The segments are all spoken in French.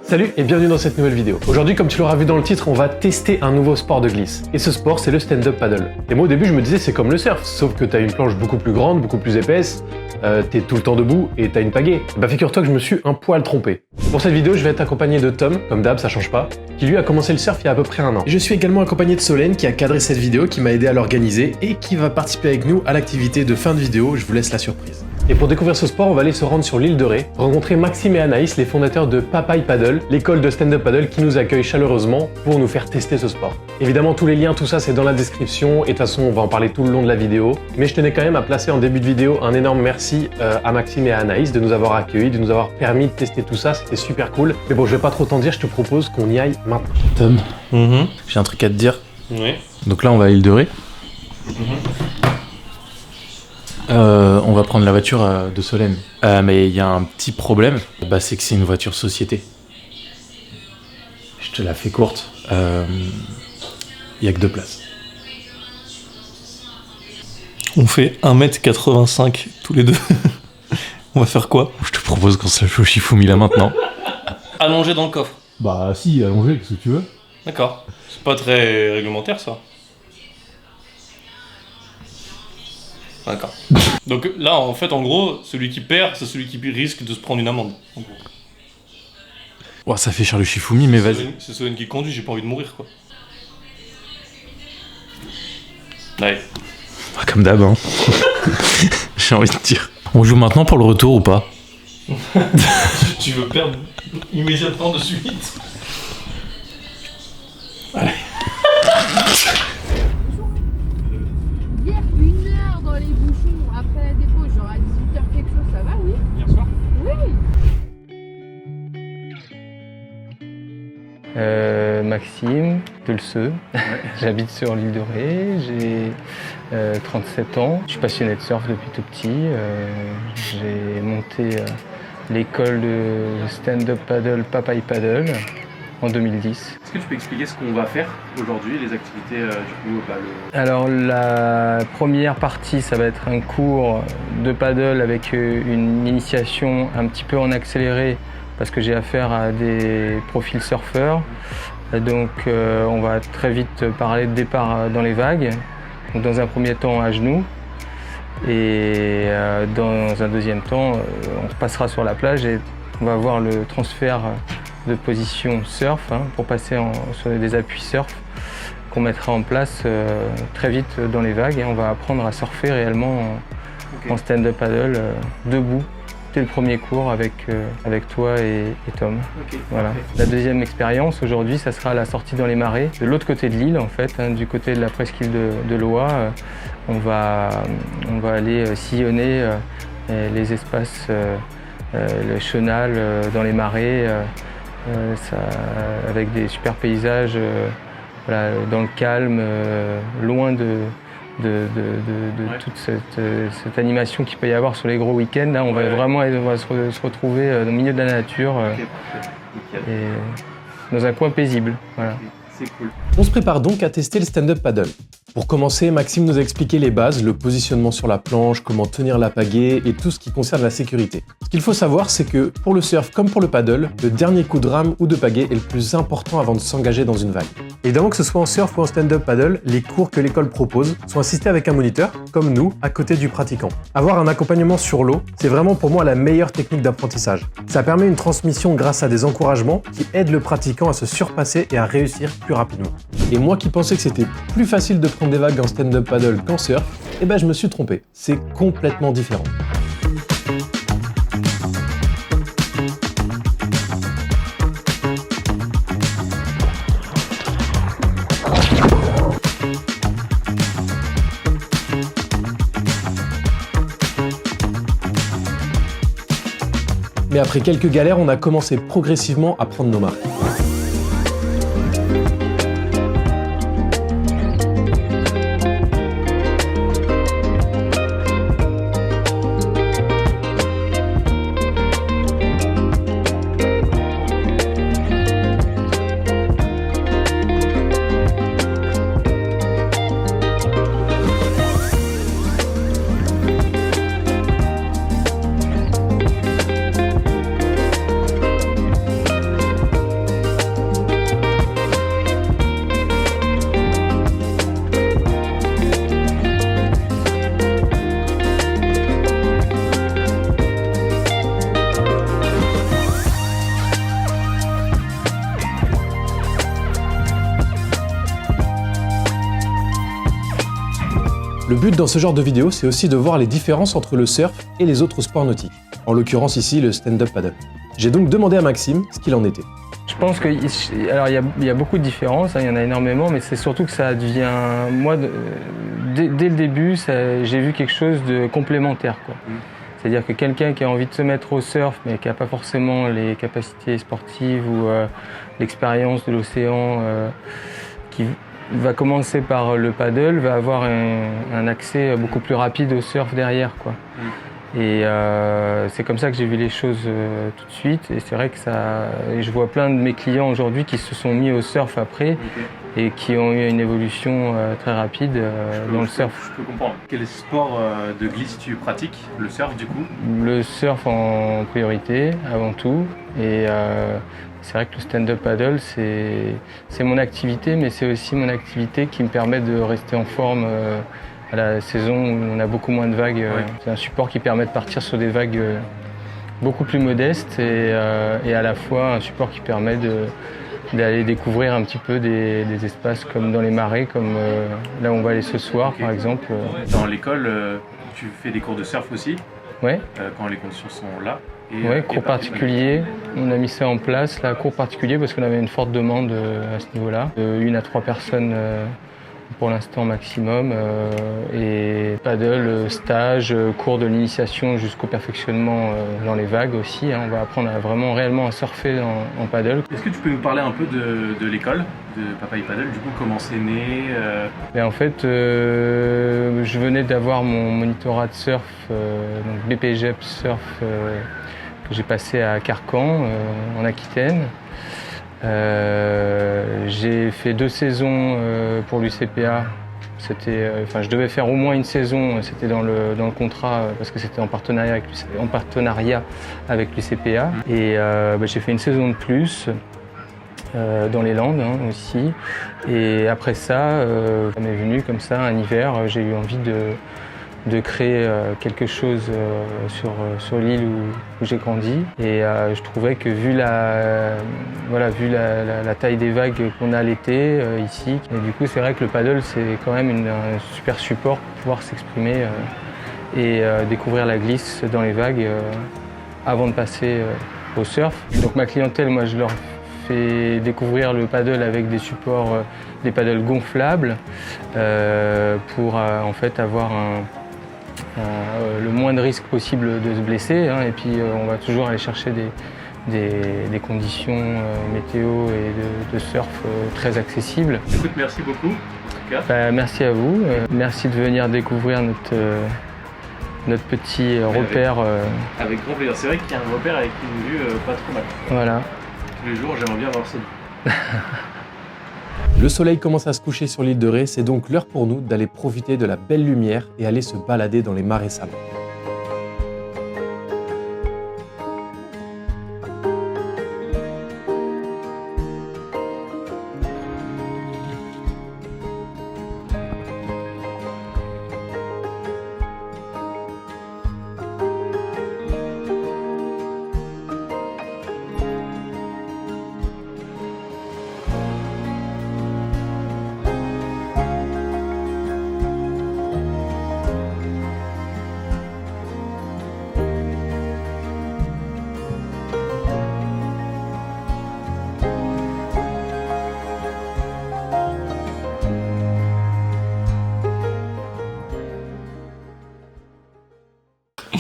Salut et bienvenue dans cette nouvelle vidéo. Aujourd'hui, comme tu l'auras vu dans le titre, on va tester un nouveau sport de glisse. Et ce sport, c'est le stand-up paddle. Et moi au début, je me disais c'est comme le surf, sauf que t'as une planche beaucoup plus grande, beaucoup plus épaisse, t'es tout le temps debout et t'as une pagaie. Bah figure-toi que je me suis un poil trompé. Pour cette vidéo, je vais être accompagné de Tom, comme d'hab, ça change pas, qui lui a commencé le surf il y a à peu près 1 an. Et je suis également accompagné de Solène qui a cadré cette vidéo, qui m'a aidé à l'organiser et qui va participer avec nous à l'activité de fin de vidéo. Je vous laisse la surprise. Et pour découvrir ce sport, on va aller se rendre sur l'île de Ré, rencontrer Maxime et Anaïs, les fondateurs de Papaye Paddle, l'école de stand-up paddle qui nous accueille chaleureusement pour nous faire tester ce sport. Évidemment, tous les liens, tout ça, c'est dans la description et de toute façon, on va en parler tout le long de la vidéo. Mais je tenais quand même à placer en début de vidéo un énorme merci à Maxime et à Anaïs de nous avoir accueillis, de nous avoir permis de tester tout ça, c'était super cool. Mais bon, je vais pas trop t'en dire, je te propose qu'on y aille maintenant. Tom, j'ai un truc à te dire. Oui. Donc là, on va à l'île de Ré. On va prendre la voiture de Solène. Mais il y a un petit problème, c'est que c'est une voiture société. Je te la fais courte. Il y a que 2 places. On fait 1m85 tous les deux. On va faire quoi? Je te propose qu'on se lâche au Shifumi là maintenant. Allonger dans le coffre. Bah si, allongez, qu'est-ce que tu veux. D'accord. C'est pas très réglementaire ça. D'accord. Donc là, en fait, en gros, celui qui perd, c'est celui qui risque de se prendre une amende. En gros. Oh, ça fait cher le Shifumi, mais vas-y. C'est Solène qui conduit, j'ai pas envie de mourir, quoi. Ouais. Comme d'hab, hein. J'ai envie de dire. On joue maintenant pour le retour ou pas? Tu veux perdre immédiatement de suite? Allez. Hier, 1 heure dans les bouchons après la dépôt, genre à 18h quelque chose, ça va, oui? Hier soir? Oui! Maxime Delceux, j'habite sur l'île de Ré, j'ai 37 ans, je suis passionné de surf depuis tout petit, j'ai monté l'école de stand-up paddle Papaye Paddle en 2010. Est-ce que tu peux expliquer ce qu'on va faire aujourd'hui, les activités du coup Alors la première partie, ça va être un cours de paddle avec une initiation un petit peu en accéléré parce que j'ai affaire à des profils surfeurs. Donc on va très vite parler de départ dans les vagues. Donc, dans un premier temps à genoux et dans un deuxième temps on passera sur la plage et on va voir le transfert de position surf pour passer sur des appuis surf qu'on mettra en place très vite dans les vagues et on va apprendre à surfer réellement en stand-up paddle debout. C'était le premier cours avec toi et Tom. Okay, voilà. La deuxième expérience aujourd'hui, ça sera la sortie dans les marais, de l'autre côté de l'île en fait, du côté de la presqu'île de Loa. On va aller sillonner les espaces, le chenal dans les marais, avec des super paysages dans le calme, loin de toute cette animation qu'il peut y avoir sur les gros week-ends. Là, on va vraiment se retrouver au milieu de la nature et dans un coin paisible. Voilà. C'est cool. On se prépare donc à tester le stand-up paddle. Pour commencer, Maxime nous a expliqué les bases, le positionnement sur la planche, comment tenir la pagaie et tout ce qui concerne la sécurité. Ce qu'il faut savoir, c'est que pour le surf comme pour le paddle, le dernier coup de rame ou de pagaie est le plus important avant de s'engager dans une vague. Évidemment que ce soit en surf ou en stand-up paddle, les cours que l'école propose sont assistés avec un moniteur, comme nous, à côté du pratiquant. Avoir un accompagnement sur l'eau, c'est vraiment pour moi la meilleure technique d'apprentissage. Ça permet une transmission grâce à des encouragements qui aident le pratiquant à se surpasser et à réussir plus rapidement. Et moi qui pensais que c'était plus facile de prendre des vagues en stand-up paddle qu'en surf, je me suis trompé. C'est complètement différent. Mais après quelques galères, on a commencé progressivement à prendre nos marques. Le but dans ce genre de vidéo, c'est aussi de voir les différences entre le surf et les autres sports nautiques. En l'occurrence ici, le stand-up paddle. J'ai donc demandé à Maxime ce qu'il en était. Je pense que, alors il y a beaucoup de différences, hein, il y en a énormément, mais c'est surtout que ça devient, moi, dès le début, j'ai vu quelque chose de complémentaire, quoi. C'est-à-dire que quelqu'un qui a envie de se mettre au surf, mais qui n'a pas forcément les capacités sportives ou l'expérience de l'océan, qui va commencer par le paddle, va avoir un accès beaucoup plus rapide au surf derrière, quoi. Et c'est comme ça que j'ai vu les choses tout de suite. Et c'est vrai que je vois plein de mes clients aujourd'hui qui se sont mis au surf après et qui ont eu une évolution très rapide dans le surf. Je peux comprendre. Quel sport de glisse tu pratiques? Le surf du coup? Le surf en priorité, avant tout. Et c'est vrai que le stand-up paddle, c'est mon activité, mais c'est aussi mon activité qui me permet de rester en forme à la saison où on a beaucoup moins de vagues. C'est un support qui permet de partir sur des vagues beaucoup plus modestes et à la fois un support qui permet d'aller découvrir un petit peu des espaces comme dans les marais, comme là où on va aller ce soir par exemple. Dans l'école, tu fais des cours de surf aussi? Ouais. Quand les conditions sont là? Oui, cours particulier. On a mis ça en place, là, cours particulier, parce qu'on avait une forte demande à ce niveau-là. 1 à 3 personnes pour l'instant maximum. Et paddle, stage, cours de l'initiation jusqu'au perfectionnement dans les vagues aussi. On va apprendre réellement à surfer en paddle. Est-ce que tu peux nous parler un peu de l'école de Papaye Paddle? Du coup, comment c'est né? Mais en fait, je venais d'avoir mon monitorat de surf, donc BPGEP Surf, que j'ai passé à Carcan, en Aquitaine. J'ai fait 2 saisons pour l'UCPA. Je devais faire au moins une saison, c'était dans le contrat parce que c'était en partenariat avec l'UCPA. Et j'ai fait une saison de plus dans les Landes aussi. Et après ça m'est venu comme ça un hiver, j'ai eu envie de créer quelque chose sur l'île où j'ai grandi. Et je trouvais que vu la taille des vagues qu'on a l'été ici, et du coup c'est vrai que le paddle c'est quand même un super support pour pouvoir s'exprimer et découvrir la glisse dans les vagues avant de passer au surf. Donc ma clientèle, moi je leur fais découvrir le paddle avec des supports, des paddles gonflables pour en fait avoir le moins de risques possible de se blesser, et puis on va toujours aller chercher des conditions météo et de surf très accessibles. Écoute, merci beaucoup. En tout cas. Merci à vous, merci de venir découvrir notre petit repère. Avec grand plaisir. C'est vrai qu'il y a un repère avec une vue pas trop mal. Voilà. Tous les jours, j'aimerais bien voir ça. Le soleil commence à se coucher sur l'île de Ré, c'est donc l'heure pour nous d'aller profiter de la belle lumière et aller se balader dans les marais salants.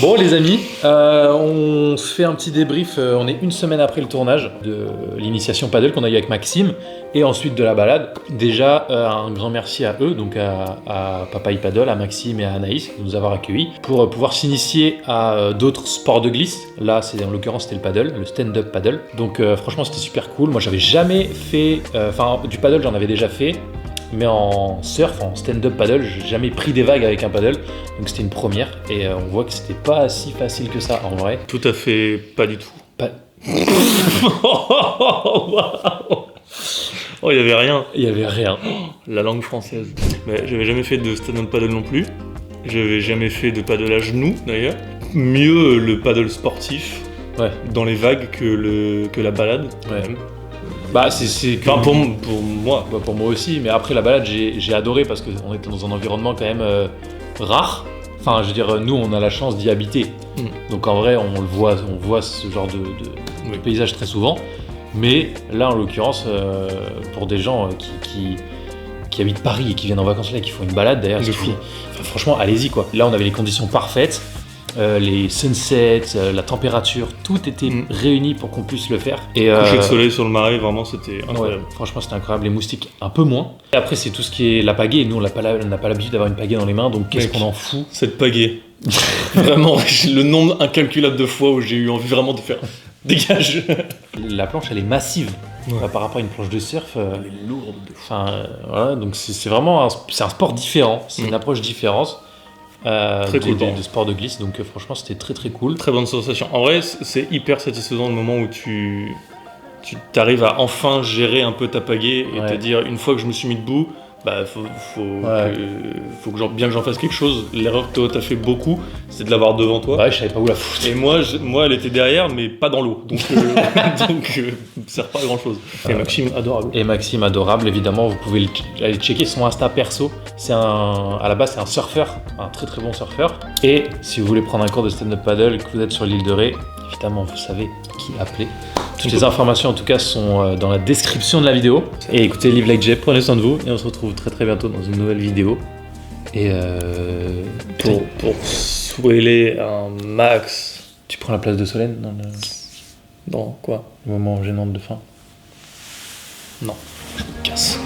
Bon les amis, on se fait un petit débrief, on est 1 semaine après le tournage de l'initiation paddle qu'on a eu avec Maxime et ensuite de la balade. Déjà un grand merci à eux, donc à Papaye Paddle, à Maxime et à Anaïs de nous avoir accueillis pour pouvoir s'initier à d'autres sports de glisse. Là en l'occurrence c'était le paddle, le stand-up paddle. Donc franchement c'était super cool, moi j'avais jamais fait, du paddle j'en avais déjà fait. Mais en surf, en stand-up paddle, j'ai jamais pris des vagues avec un paddle, donc c'était une première et on voit que c'était pas si facile que ça en vrai. Tout à fait, pas du tout. Oh, il y avait rien. Il y avait rien. La langue française. Mais j'avais jamais fait de stand-up paddle non plus. J'avais jamais fait de paddle à genoux d'ailleurs. Mieux le paddle sportif dans les vagues que la balade. Ouais. Bah c'est que... Enfin, pour moi. Bah, pour moi aussi, mais après la balade j'ai adoré parce qu'on était dans un environnement quand même rare. Enfin, je veux dire, nous, on a la chance d'y habiter. Donc en vrai, on voit ce genre de paysage très souvent. Mais là, en l'occurrence, pour des gens qui habitent Paris et qui viennent en vacances là, qui font une balade, d'ailleurs, franchement, allez-y quoi. Là, on avait les conditions parfaites. Les sunsets, la température, tout était réuni pour qu'on puisse le faire. Et coucher de soleil sur le marais, vraiment c'était incroyable. Ouais, franchement c'était incroyable, les moustiques un peu moins. Et après c'est tout ce qui est la pagaie, nous on n'a pas l'habitude d'avoir une pagaie dans les mains, donc qu'est-ce qu'on en fout. Cette pagaie, vraiment le nombre incalculable de fois où j'ai eu envie vraiment de faire dégage. La planche elle est massive. Par rapport à une planche de surf, elle est lourde. Voilà, donc c'est vraiment un sport différent, c'est une approche différente. Très cool de sport de glisse, donc franchement c'était très très cool. Très bonne sensation. En vrai, c'est hyper satisfaisant le moment où tu t'arrives à enfin gérer un peu ta pagaie et te dire une fois que je me suis mis debout, bah faut que bien que j'en fasse quelque chose. L'erreur que toi t'as fait beaucoup, c'est de l'avoir devant toi. Ouais, je savais pas où la foutre. Et moi elle était derrière, mais pas dans l'eau, donc ça sert pas à grand chose. Et Maxime adorable. Et Maxime adorable, évidemment, vous pouvez aller checker son Insta perso. À la base c'est un surfeur, un très très bon surfeur. Et si vous voulez prendre un cours de stand-up paddle et que vous êtes sur l'île de Ré, évidemment vous savez qui appeler. Toutes les informations en tout cas sont dans la description de la vidéo. Et écoutez Live Like Jay, prenez soin de vous et on se retrouve très très bientôt dans une nouvelle vidéo. Et pour swaller un max. Tu prends la place de Solène Dans quoi? Le moment gênant de fin? Non, je me casse.